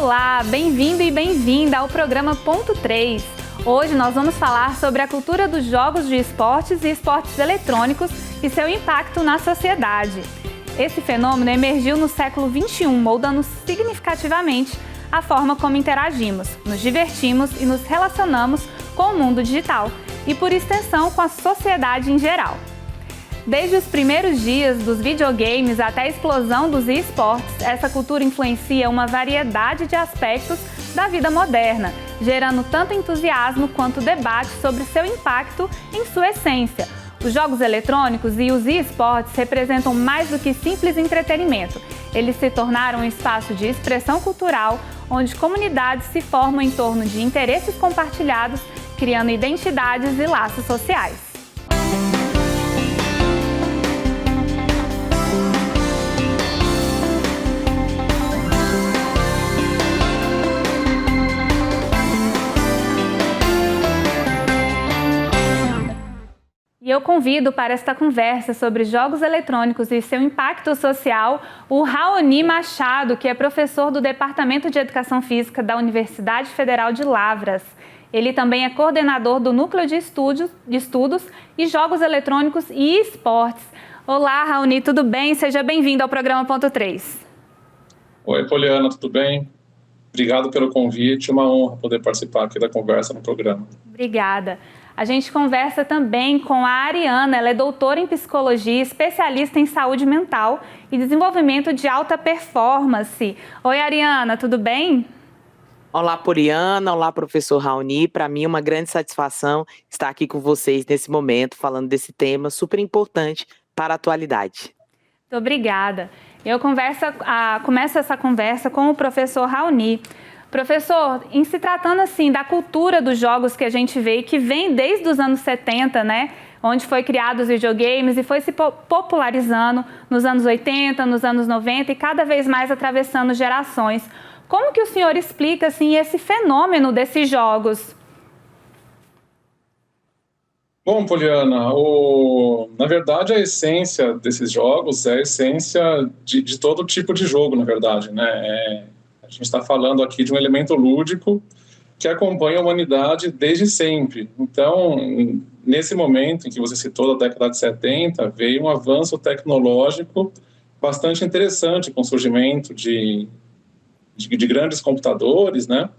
Olá, bem-vindo e bem-vinda ao programa Ponto 3. Hoje nós vamos falar sobre a cultura dos jogos de esportes e esportes eletrônicos e seu impacto na sociedade. Esse fenômeno emergiu no século XXI, moldando significativamente a forma como interagimos, nos divertimos e nos relacionamos com o mundo digital e, por extensão, com a sociedade em geral. Desde os primeiros dias dos videogames até a explosão dos esportes, essa cultura influencia uma variedade de aspectos da vida moderna, gerando tanto entusiasmo quanto debate sobre seu impacto em sua essência. Os jogos eletrônicos e os esportes representam mais do que simples entretenimento. Eles se tornaram um espaço de expressão cultural, onde comunidades se formam em torno de interesses compartilhados, criando identidades e laços sociais. E eu convido para esta conversa sobre jogos eletrônicos e seu impacto social o Raoni Machado, que é professor do Departamento de Educação Física da Universidade Federal de Lavras. Ele também é coordenador do Núcleo de Estudos e Jogos Eletrônicos e Esportes. Olá, Raoni, tudo bem? Seja bem-vindo ao programa Ponto 3. Oi, Poliana, tudo bem? Obrigado pelo convite, uma honra poder participar aqui da conversa no programa. Obrigada. A gente conversa também com a Ariana, ela é doutora em psicologia, especialista em saúde mental e desenvolvimento de alta performance. Oi, Ariana, tudo bem? Olá, Poliana, olá, professor Raoni. Para mim é uma grande satisfação estar aqui com vocês nesse momento, falando desse tema super importante para a atualidade. Muito obrigada. Eu começo essa conversa com o professor Raoni. Professor, em se tratando assim da cultura dos jogos que a gente vê, que vem desde os anos 70, né, onde foi criados os videogames e foi se popularizando nos anos 80, nos anos 90 e cada vez mais atravessando gerações. Como que o senhor explica assim esse fenômeno desses jogos? Bom, Poliana, na verdade a essência desses jogos é a essência de todo tipo de jogo, na verdade, né? A gente está falando aqui de um elemento lúdico que acompanha a humanidade desde sempre. Então, nesse momento em que você citou, da década de 70, veio um avanço tecnológico bastante interessante com o surgimento de grandes computadores, né?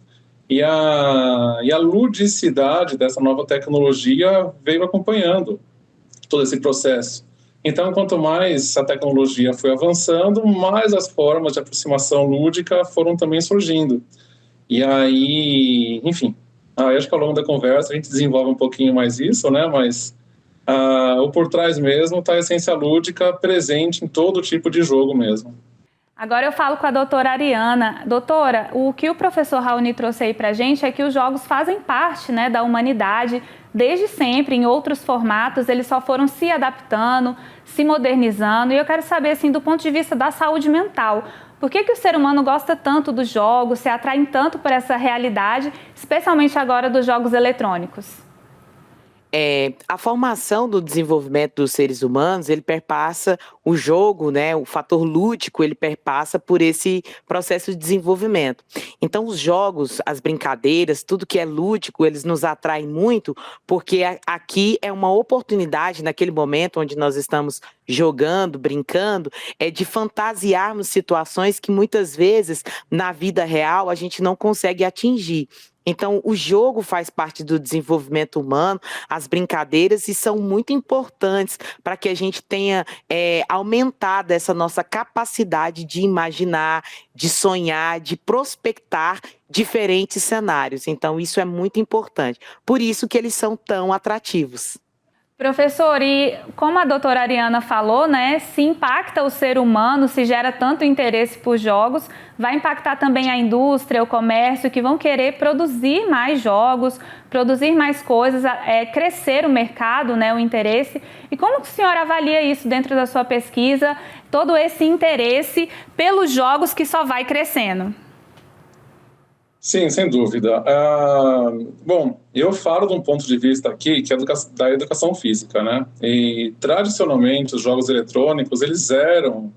E a ludicidade dessa nova tecnologia veio acompanhando todo esse processo. Então, quanto mais a tecnologia foi avançando, mais as formas de aproximação lúdica foram também surgindo. E aí, enfim, acho que ao longo da conversa a gente desenvolve um pouquinho mais isso, né? Mas o por trás mesmo está a essência lúdica presente em todo tipo de jogo mesmo. Agora eu falo com a doutora Ariana. Doutora, o que o professor Raoni trouxe aí para a gente é que os jogos fazem parte, né, da humanidade desde sempre, em outros formatos, eles só foram se adaptando, se modernizando. E eu quero saber, assim, do ponto de vista da saúde mental, por que o ser humano gosta tanto dos jogos, se atrai tanto por essa realidade, especialmente agora dos jogos eletrônicos? A formação do desenvolvimento dos seres humanos, ele perpassa o jogo, né? O fator lúdico, ele perpassa por esse processo de desenvolvimento. Então, os jogos, as brincadeiras, tudo que é lúdico, eles nos atraem muito, porque aqui é uma oportunidade, naquele momento onde nós estamos jogando, brincando, de fantasiarmos situações que muitas vezes, na vida real, a gente não consegue atingir. Então, o jogo faz parte do desenvolvimento humano, as brincadeiras, e são muito importantes para que a gente tenha aumentado essa nossa capacidade de imaginar, de sonhar, de prospectar diferentes cenários. Então, isso é muito importante. Por isso que eles são tão atrativos. Professor, e como a doutora Ariana falou, né, se impacta o ser humano, se gera tanto interesse por jogos, vai impactar também a indústria, o comércio, que vão querer produzir mais jogos, produzir mais coisas, crescer o mercado, né, o interesse. E como que o senhor avalia isso dentro da sua pesquisa, todo esse interesse pelos jogos que só vai crescendo? Sim, sem dúvida. Bom, eu falo de um ponto de vista aqui que é da educação física, né? E tradicionalmente os jogos eletrônicos eles eram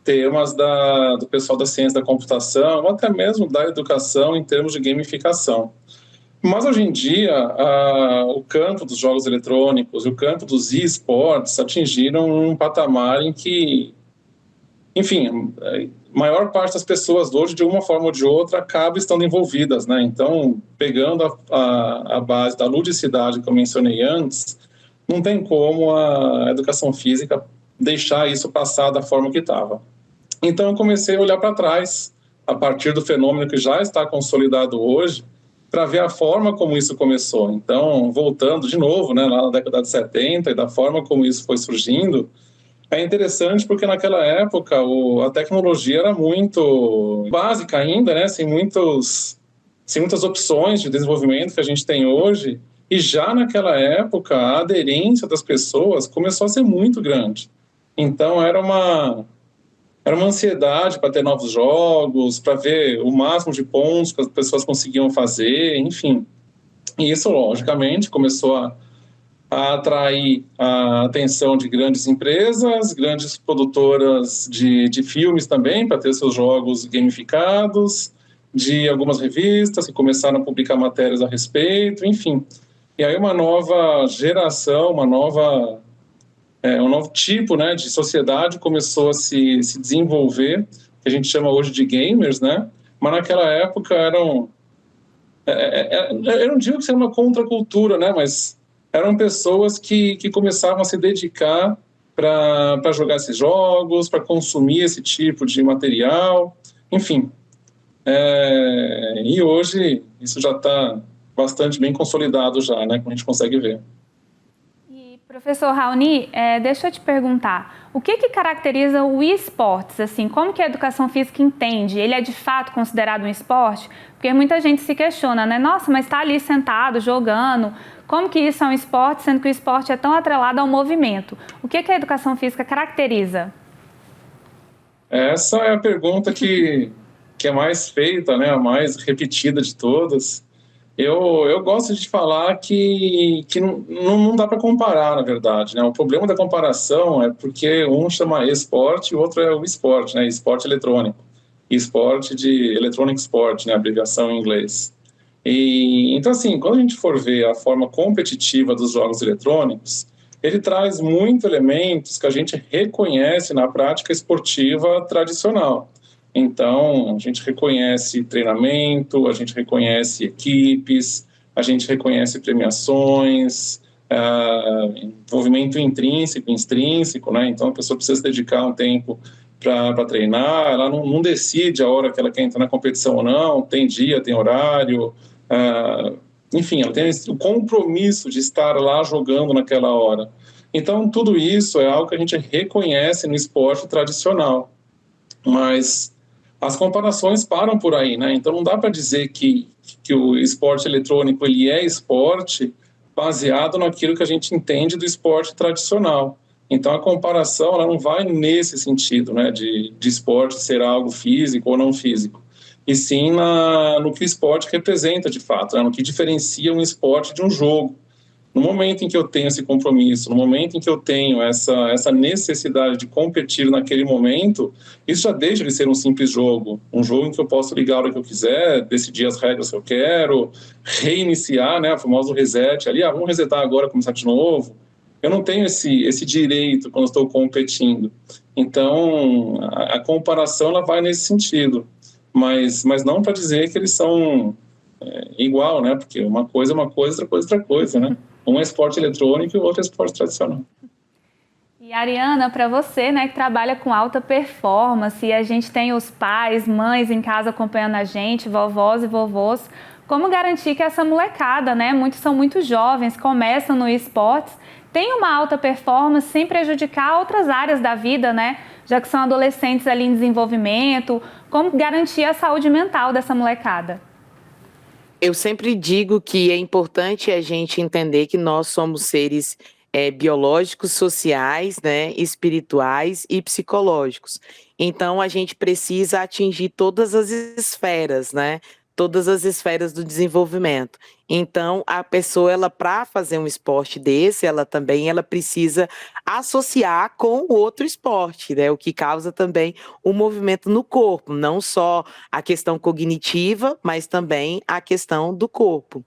temas do pessoal da ciência da computação, ou até mesmo da educação em termos de gamificação. Mas hoje em dia, o campo dos jogos eletrônicos e o campo dos esportes atingiram um patamar em que, enfim, a maior parte das pessoas hoje, de uma forma ou de outra, acaba estando envolvidas, né? Então, pegando a base da ludicidade que eu mencionei antes, não tem como a educação física deixar isso passar da forma que estava. Então, eu comecei a olhar para trás, a partir do fenômeno que já está consolidado hoje, para ver a forma como isso começou. Então, voltando de novo, né, lá na década de 70, e da forma como isso foi surgindo, é interessante porque naquela época a tecnologia era muito básica ainda, né, sem muitas opções de desenvolvimento que a gente tem hoje, e já naquela época a aderência das pessoas começou a ser muito grande. Então, era uma ansiedade para ter novos jogos, para ver o máximo de pontos que as pessoas conseguiam fazer, enfim. E isso, logicamente, começou a atrair a atenção de grandes empresas, grandes produtoras de filmes também, para ter seus jogos gamificados, de algumas revistas que começaram a publicar matérias a respeito, enfim. E aí uma nova geração, um novo tipo, né, de sociedade começou a se desenvolver, que a gente chama hoje de gamers, né? Mas naquela época eu não digo que era uma contracultura, né? Mas eram pessoas que começavam a se dedicar para jogar esses jogos, para consumir esse tipo de material, enfim. E hoje isso já está bastante bem consolidado já, né? Como a gente consegue ver. Professor Raoni, deixa eu te perguntar, o que caracteriza o esportes? Assim, como que a educação física entende? Ele é de fato considerado um esporte? Porque muita gente se questiona, né? Nossa, mas está ali sentado, jogando. Como que isso é um esporte, sendo que o esporte é tão atrelado ao movimento? O que a educação física caracteriza? Essa é a pergunta que é mais feita, né? A mais repetida de todas. Eu gosto de falar que não dá para comparar, na verdade, né? O problema da comparação é porque um chama esporte e o outro é o esporte, né? Esporte eletrônico. Esporte de Electronic Sport, né? Abreviação em inglês. Então, assim, quando a gente for ver a forma competitiva dos jogos eletrônicos, ele traz muitos elementos que a gente reconhece na prática esportiva tradicional. Então, a gente reconhece treinamento, a gente reconhece equipes, a gente reconhece premiações, envolvimento intrínseco e extrínseco, né? Então, a pessoa precisa se dedicar um tempo para treinar, ela não decide a hora que ela quer entrar na competição ou não, tem dia, tem horário, enfim, ela tem o compromisso de estar lá jogando naquela hora. Então, tudo isso é algo que a gente reconhece no esporte tradicional, mas as comparações param por aí, né? Então não dá para dizer que o esporte eletrônico ele é esporte baseado naquilo que a gente entende do esporte tradicional. Então a comparação ela não vai nesse sentido, né? De esporte ser algo físico ou não físico, e sim no que o esporte representa de fato, né? No que diferencia um esporte de um jogo. No momento em que eu tenho esse compromisso, no momento em que eu tenho essa necessidade de competir naquele momento, isso já deixa de ser um simples jogo. Um jogo em que eu posso ligar a hora que eu quiser, decidir as regras que eu quero, reiniciar, né, o famoso reset ali, vamos resetar agora, começar de novo. Eu não tenho esse direito quando estou competindo. Então, a comparação ela vai nesse sentido. Mas não para dizer que eles são igual, né? Porque uma coisa é uma coisa, outra coisa é outra coisa, né? Um é esporte eletrônico e o outro é esporte tradicional. E Ariana, para você, né, que trabalha com alta performance, e a gente tem os pais, mães em casa acompanhando a gente, vovós e vovôs, como garantir que essa molecada, né, muitos são muito jovens, começam no esportes, tem uma alta performance sem prejudicar outras áreas da vida, né, já que são adolescentes ali em desenvolvimento, como garantir a saúde mental dessa molecada? Eu sempre digo que é importante a gente entender que nós somos seres biológicos, sociais, né, espirituais e psicológicos. Então, a gente precisa atingir todas as esferas, né? todas as esferas do desenvolvimento. Então, a pessoa, ela para fazer um esporte desse, ela precisa associar com o outro esporte, né? O que causa também o movimento no corpo, não só a questão cognitiva, mas também a questão do corpo.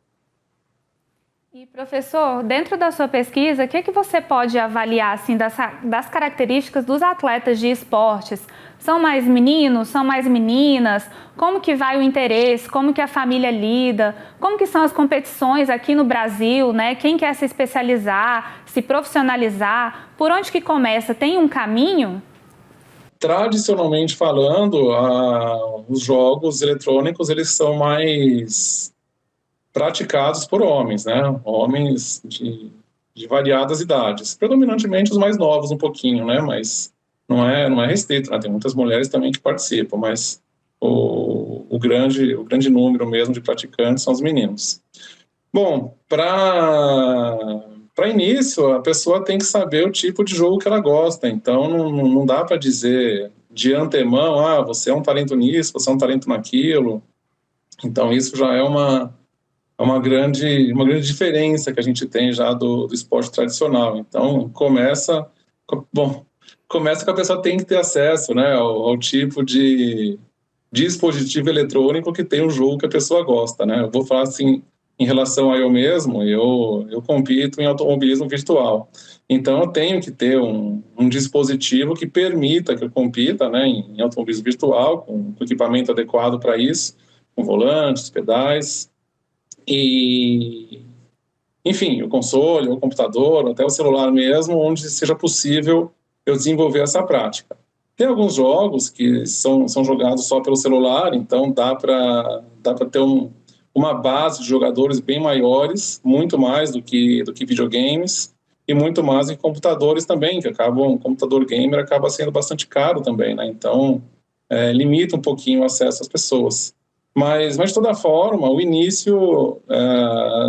E, professor, dentro da sua pesquisa, o que você pode avaliar assim, das características dos atletas de esportes? São mais meninos, são mais meninas? Como que vai o interesse? Como que a família lida? Como que são as competições aqui no Brasil, né? Quem quer se especializar, se profissionalizar? Por onde que começa? Tem um caminho? Tradicionalmente falando, os jogos eletrônicos, eles são mais praticados por homens, né? Homens de variadas idades, predominantemente os mais novos um pouquinho, né? Mas não é restrito, né? Tem muitas mulheres também que participam, mas o grande número mesmo de praticantes são os meninos. Bom, para início, a pessoa tem que saber o tipo de jogo que ela gosta, então não dá para dizer de antemão, você é um talento nisso, você é um talento naquilo. Então isso já é uma grande diferença que a gente tem já do esporte tradicional. Então, começa com a pessoa tem que ter acesso, né, ao tipo de dispositivo eletrônico que tem o jogo que a pessoa gosta, né? Eu vou falar assim, em relação a eu mesmo, eu compito em automobilismo virtual. Então, eu tenho que ter um dispositivo que permita que eu compita, né, em automobilismo virtual, com equipamento adequado para isso, com volantes, pedais, e, enfim, o console, o computador, até o celular mesmo, onde seja possível eu desenvolver essa prática. Tem alguns jogos que são jogados só pelo celular, então dá para ter uma base de jogadores bem maiores, muito mais do que videogames, e muito mais em computadores também, o computador gamer acaba sendo bastante caro também, né? Então, limita um pouquinho o acesso às pessoas. Mas, de toda forma, o início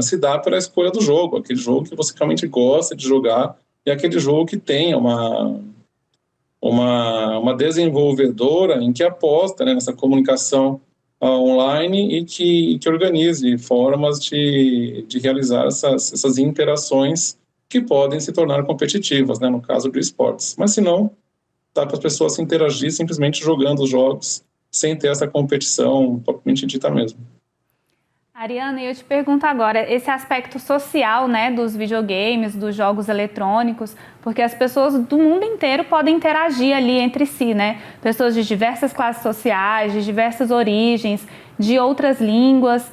se dá pela escolha do jogo, aquele jogo que você realmente gosta de jogar e aquele jogo que tem uma desenvolvedora em que aposta, né, nessa comunicação online e que organize formas de realizar essas interações que podem se tornar competitivas, né, no caso de esportes. Mas, se não, dá para as pessoas se interagir simplesmente jogando os jogos, sem ter essa competição propriamente dita mesmo. Ariana, eu te pergunto agora, esse aspecto social, né, dos videogames, dos jogos eletrônicos, porque as pessoas do mundo inteiro podem interagir ali entre si, né? Pessoas de diversas classes sociais, de diversas origens, de outras línguas.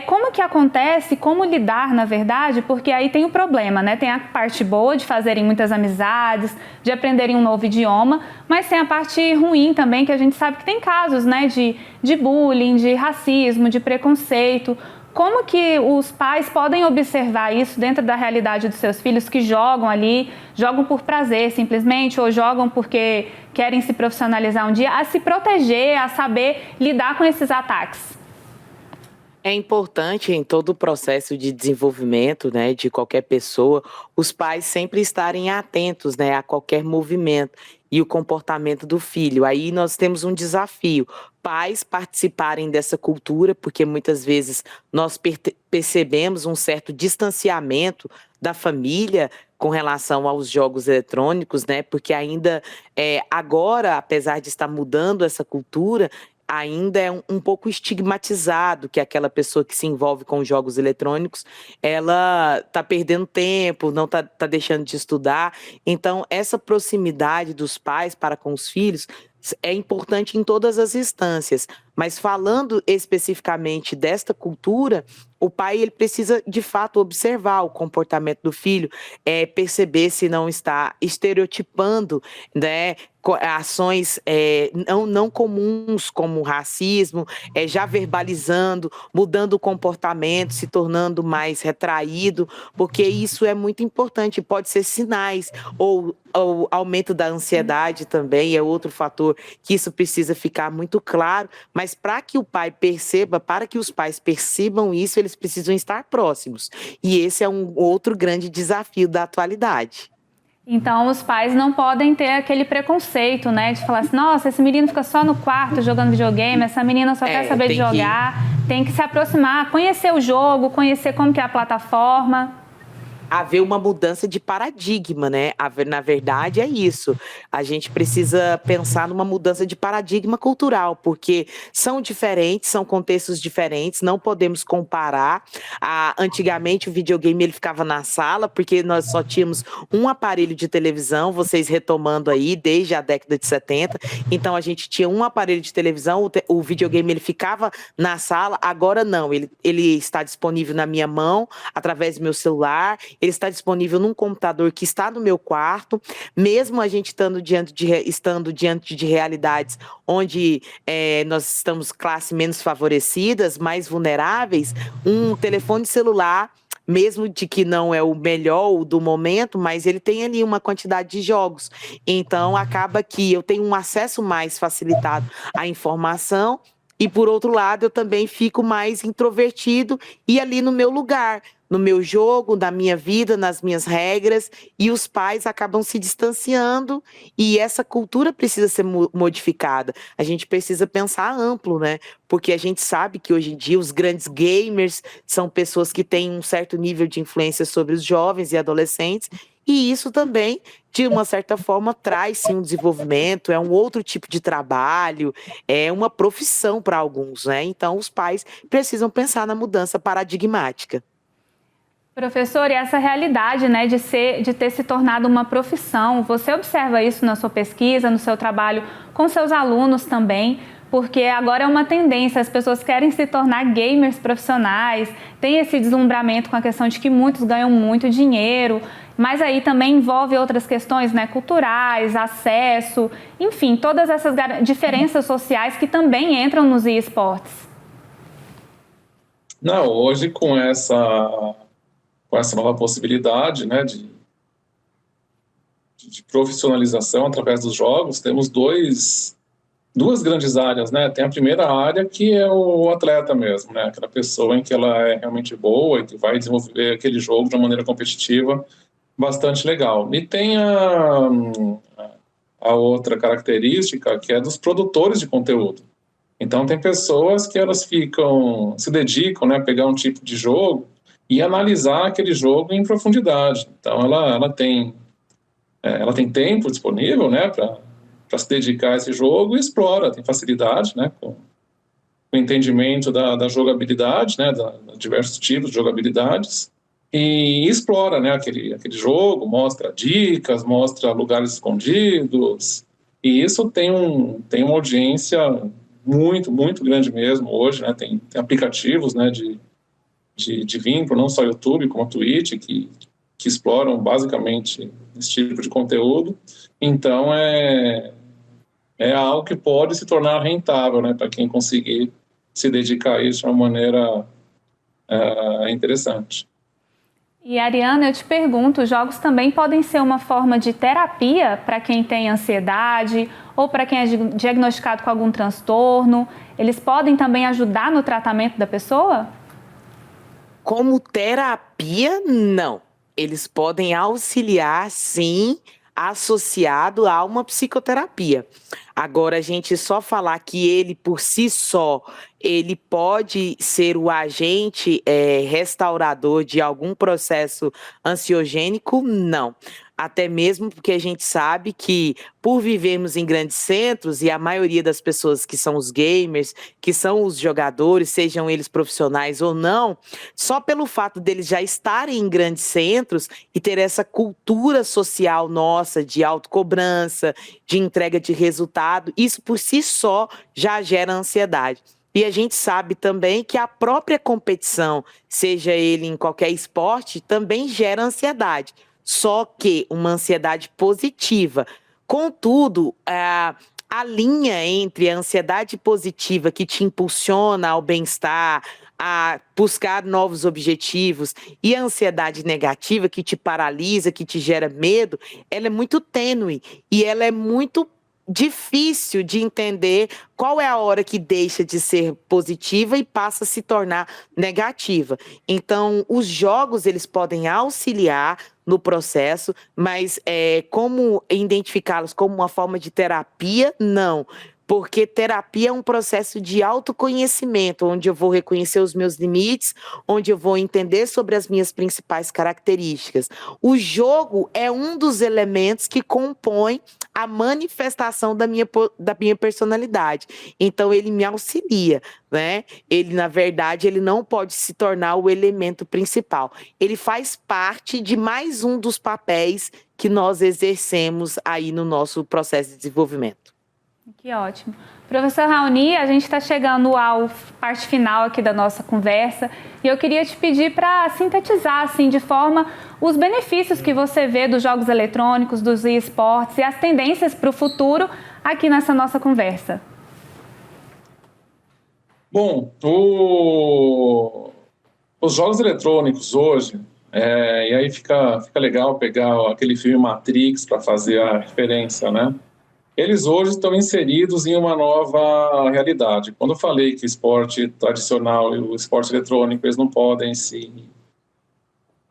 Como que acontece, como lidar, na verdade, porque aí tem o problema, né? Tem a parte boa de fazerem muitas amizades, de aprenderem um novo idioma, mas tem a parte ruim também, que a gente sabe que tem casos, né, de bullying, de racismo, de preconceito. Como que os pais podem observar isso dentro da realidade dos seus filhos que jogam ali, jogam por prazer simplesmente, ou jogam porque querem se profissionalizar um dia, a se proteger, a saber lidar com esses ataques? É importante em todo o processo de desenvolvimento, né, de qualquer pessoa, os pais sempre estarem atentos, né, a qualquer movimento e o comportamento do filho. Aí nós temos um desafio, pais participarem dessa cultura, porque muitas vezes nós percebemos um certo distanciamento da família com relação aos jogos eletrônicos, né, porque ainda agora, apesar de estar mudando essa cultura, ainda é um pouco estigmatizado que aquela pessoa que se envolve com jogos eletrônicos, ela está perdendo tempo, não está deixando de estudar. Então, essa proximidade dos pais para com os filhos é importante em todas as instâncias. Mas falando especificamente desta cultura, o pai ele precisa, de fato, observar o comportamento do filho, perceber se não está estereotipando, né, ações não comuns como racismo, já verbalizando, mudando o comportamento, se tornando mais retraído, porque isso é muito importante, pode ser sinais, ou aumento da ansiedade também é outro fator que isso precisa ficar muito claro, mas para que o pai perceba, para que os pais percebam isso, eles precisam estar próximos, e esse é um outro grande desafio da atualidade. Então, os pais não podem ter aquele preconceito, né? De falar assim, nossa, esse menino fica só no quarto jogando videogame, essa menina só quer saber de jogar. tem que se aproximar, conhecer o jogo, conhecer como que é a plataforma? Haver uma mudança de paradigma, né? Na verdade, é isso. A gente precisa pensar numa mudança de paradigma cultural, porque são diferentes, são contextos diferentes, não podemos comparar. Antigamente, o videogame ele ficava na sala, porque nós só tínhamos um aparelho de televisão, vocês retomando aí, desde a década de 70. Então, a gente tinha um aparelho de televisão, o videogame ele ficava na sala, agora não, ele está disponível na minha mão, através do meu celular. Ele está disponível num computador que está no meu quarto, mesmo a gente estando diante de realidades onde nós estamos classe menos favorecidas, mais vulneráveis, um telefone celular, mesmo de que não é o melhor do momento, mas ele tem ali uma quantidade de jogos. Então, acaba que eu tenho um acesso mais facilitado à informação e, por outro lado, eu também fico mais introvertido e ali no meu lugar, no meu jogo, na minha vida, nas minhas regras, e os pais acabam se distanciando e essa cultura precisa ser modificada. A gente precisa pensar amplo, né? Porque a gente sabe que hoje em dia os grandes gamers são pessoas que têm um certo nível de influência sobre os jovens e adolescentes, e isso também, de uma certa forma, traz sim um desenvolvimento, é um outro tipo de trabalho, é uma profissão para alguns, né? Então os pais precisam pensar na mudança paradigmática. Professor, e essa realidade, né, de ter se tornado uma profissão, você observa isso na sua pesquisa, no seu trabalho com seus alunos também? Porque agora é uma tendência, as pessoas querem se tornar gamers profissionais, tem esse deslumbramento com a questão de que muitos ganham muito dinheiro, mas aí também envolve outras questões, né, culturais, acesso, enfim, todas essas diferenças sociais que também entram nos esportes. Não, hoje com essa nova possibilidade, né, de profissionalização através dos jogos, temos duas grandes áreas, né? Tem a primeira área que é o atleta mesmo, né? Aquela pessoa em que ela é realmente boa e que vai desenvolver aquele jogo de uma maneira competitiva bastante legal. E tem a outra característica que é dos produtores de conteúdo. Então tem pessoas que elas se dedicam, né, a pegar um tipo de jogo e analisar aquele jogo em profundidade. Então ela tem tempo disponível, né, para se dedicar a esse jogo e explora, tem facilidade, né, com o entendimento da jogabilidade, né, da diversos tipos de jogabilidades, e explora, né, aquele jogo, mostra dicas, mostra lugares escondidos, e isso tem uma audiência muito, muito grande mesmo hoje, né, tem aplicativos, né, de vínculo, não só YouTube, como a Twitch, que exploram basicamente esse tipo de conteúdo. Então, é algo que pode se tornar rentável, né, para quem conseguir se dedicar a isso de uma maneira interessante. E, Ariana, eu te pergunto, os jogos também podem ser uma forma de terapia para quem tem ansiedade ou para quem é diagnosticado com algum transtorno? Eles podem também ajudar no tratamento da pessoa? Como terapia, não. Eles podem auxiliar, sim, associado a uma psicoterapia. Agora, a gente só falar que ele, por si só, ele pode ser o agente restaurador de algum processo ansiogênico, não. Até mesmo porque a gente sabe que, por vivermos em grandes centros, e a maioria das pessoas que são os gamers, que são os jogadores, sejam eles profissionais ou não, só pelo fato deles já estarem em grandes centros e ter essa cultura social nossa de autocobrança, de entrega de resultado, isso por si só já gera ansiedade. E a gente sabe também que a própria competição, seja ele em qualquer esporte, também gera ansiedade. Só que uma ansiedade positiva. Contudo, a linha entre a ansiedade positiva que te impulsiona ao bem-estar, a buscar novos objetivos, e a ansiedade negativa que te paralisa, que te gera medo, ela é muito tênue e ela é muito difícil de entender qual é a hora que deixa de ser positiva e passa a se tornar negativa. Então, os jogos, eles podem auxiliar no processo, mas como identificá-los como uma forma de terapia, não. porque terapia é um processo de autoconhecimento, onde eu vou reconhecer os meus limites, onde eu vou entender sobre as minhas principais características. O jogo é um dos elementos que compõe a manifestação da minha personalidade. Então, ele me auxilia, né? Ele, na verdade, ele não pode se tornar o elemento principal. Ele faz parte de mais um dos papéis que nós exercemos aí no nosso processo de desenvolvimento. Que ótimo. Professor Raoni, a gente está chegando à parte final aqui da nossa conversa e eu queria te pedir para sintetizar, assim, de forma, os benefícios que você vê dos jogos eletrônicos, dos esportes e as tendências para o futuro aqui nessa nossa conversa. Bom, os jogos eletrônicos hoje, e aí fica legal pegar aquele filme Matrix para fazer a referência, né? Eles hoje estão inseridos em uma nova realidade. Quando eu falei que o esporte tradicional e o esporte eletrônico eles não podem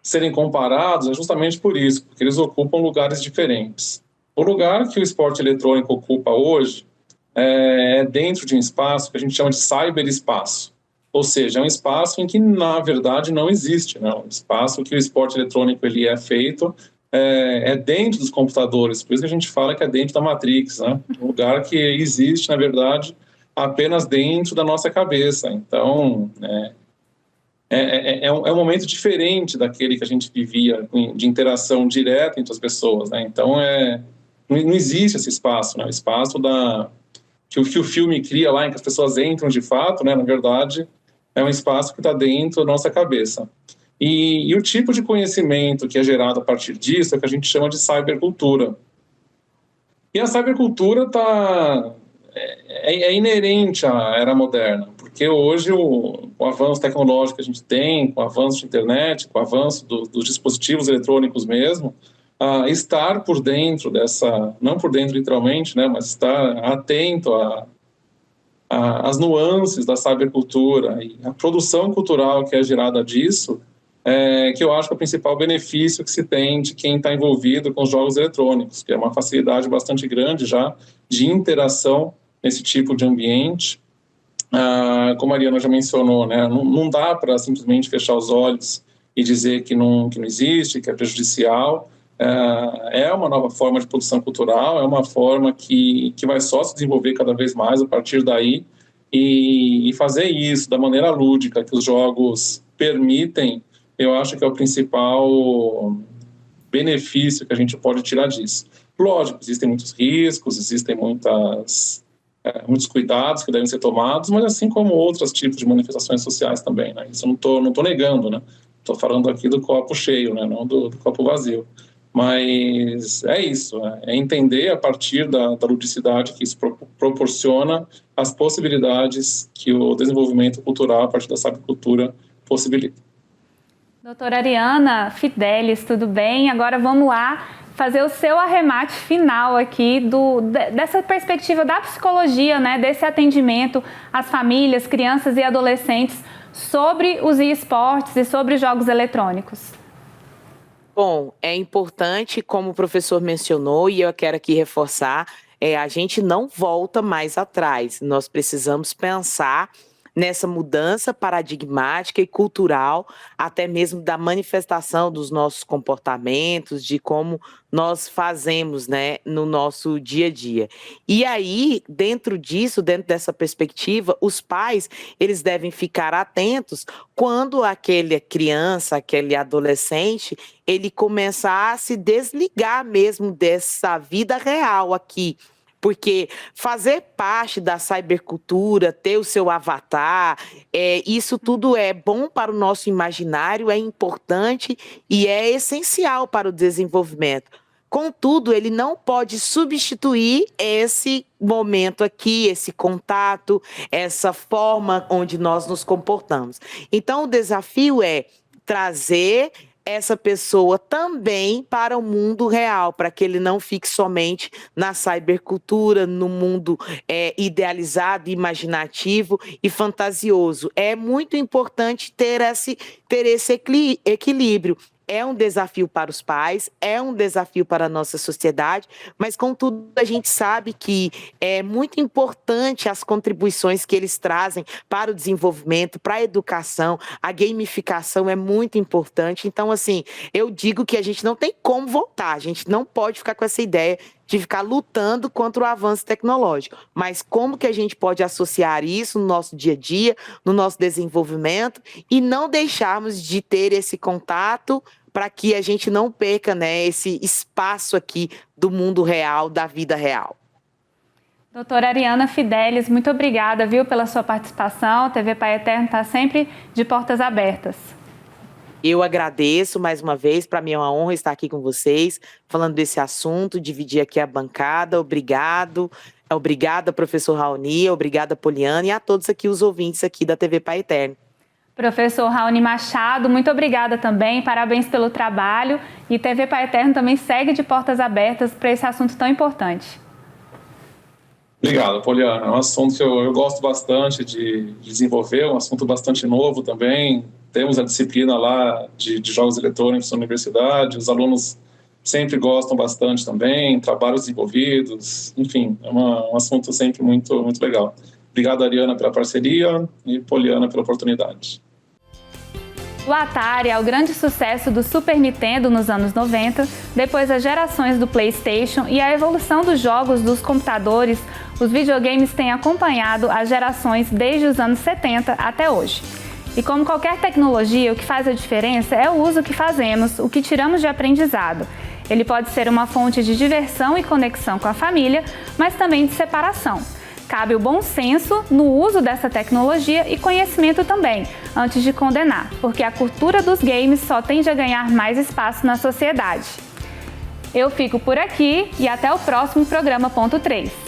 serem comparados, é justamente por isso, porque eles ocupam lugares diferentes. O lugar que o esporte eletrônico ocupa hoje é dentro de um espaço que a gente chama de cyberespaço. Ou seja, é um espaço em que, na verdade, não existe, né? Um espaço que o esporte eletrônico ele é feito dentro dos computadores, por isso que a gente fala que é dentro da Matrix, né? Um lugar que existe, na verdade, apenas dentro da nossa cabeça. Então, é um momento diferente daquele que a gente vivia de interação direta entre as pessoas, né? Então, não existe esse espaço, né? O espaço que o filme cria lá, em que as pessoas entram de fato, né? Na verdade, é um espaço que está dentro da nossa cabeça. E o tipo de conhecimento que é gerado a partir disso é o que a gente chama de cybercultura. E a cybercultura é inerente à era moderna, porque hoje o avanço tecnológico que a gente tem, com o avanço de internet, com o avanço dos dispositivos eletrônicos mesmo, estar por dentro não por dentro literalmente, né, mas estar atento às nuances da cybercultura e a produção cultural que é gerada disso, que eu acho que é o principal benefício que se tem de quem está envolvido com os jogos eletrônicos, que é uma facilidade bastante grande já de interação nesse tipo de ambiente. Como a Mariana já mencionou, né, não dá para simplesmente fechar os olhos e dizer que não existe, que é prejudicial. É uma nova forma de produção cultural, é uma forma que vai só se desenvolver cada vez mais a partir daí, e fazer isso da maneira lúdica que os jogos permitem, eu acho que é o principal benefício que a gente pode tirar disso. Lógico, existem muitos riscos, existem muitos cuidados que devem ser tomados, mas assim como outros tipos de manifestações sociais também, né? Isso eu não tô negando, né? Estou falando aqui do copo cheio, né? Não do copo vazio. Mas é isso, é entender a partir da ludicidade que isso proporciona as possibilidades que o desenvolvimento cultural a partir da sabecultura possibilita. Doutora Ariana Fidelis, tudo bem? Agora vamos lá fazer o seu arremate final aqui dessa perspectiva da psicologia, né, desse atendimento às famílias, crianças e adolescentes sobre os esportes e sobre os jogos eletrônicos. Bom, é importante, como o professor mencionou, e eu quero aqui reforçar, a gente não volta mais atrás. Nós precisamos pensar nessa mudança paradigmática e cultural, até mesmo da manifestação dos nossos comportamentos, de como nós fazemos, né, no nosso dia a dia. E aí, dentro dessa perspectiva, os pais, eles devem ficar atentos quando aquela criança, aquele adolescente, ele começar a se desligar mesmo dessa vida real aqui. Porque fazer parte da cybercultura, ter o seu avatar, isso tudo é bom para o nosso imaginário, é importante e é essencial para o desenvolvimento. Contudo, ele não pode substituir esse momento aqui, esse contato, essa forma onde nós nos comportamos. Então, o desafio é trazer essa pessoa também para o mundo real, para que ele não fique somente na cybercultura, no mundo idealizado, imaginativo e fantasioso. É muito importante ter esse equilíbrio. é um desafio para os pais, é um desafio para a nossa sociedade, mas contudo a gente sabe que é muito importante as contribuições que eles trazem para o desenvolvimento, para a educação, a gamificação é muito importante. Então, assim, eu digo que a gente não tem como voltar, a gente não pode ficar com essa ideia de ficar lutando contra o avanço tecnológico. Mas como que a gente pode associar isso no nosso dia a dia, no nosso desenvolvimento e não deixarmos de ter esse contato para que a gente não perca, né, esse espaço aqui do mundo real, da vida real. Doutora Ariana Fidelis, muito obrigada, viu, pela sua participação. A TV Pai Eterno está sempre de portas abertas. Eu agradeço mais uma vez, para mim é uma honra estar aqui com vocês, falando desse assunto, dividir aqui a bancada. Obrigada, professor Raoni, obrigada, Poliana, e a todos aqui os ouvintes aqui da TV Pai Eterno. Professor Raoni Machado, muito obrigada também, parabéns pelo trabalho. E TV Pai Eterno também segue de portas abertas para esse assunto tão importante. Obrigado, Poliana. É um assunto que eu gosto bastante de desenvolver, um assunto bastante novo também. Temos a disciplina lá de jogos eletrônicos na universidade, os alunos sempre gostam bastante também, trabalhos desenvolvidos, enfim, é um assunto sempre muito, muito legal. Obrigado, Ariana, pela parceria e Poliana pela oportunidade. O Atari é o grande sucesso do Super Nintendo nos anos 90, depois das gerações do PlayStation e a evolução dos jogos dos computadores, os videogames têm acompanhado as gerações desde os anos 70 até hoje. E como qualquer tecnologia, o que faz a diferença é o uso que fazemos, o que tiramos de aprendizado. Ele pode ser uma fonte de diversão e conexão com a família, mas também de separação. Cabe o bom senso no uso dessa tecnologia e conhecimento também, antes de condenar, porque a cultura dos games só tende a ganhar mais espaço na sociedade. Eu fico por aqui e até o próximo programa Ponto 3.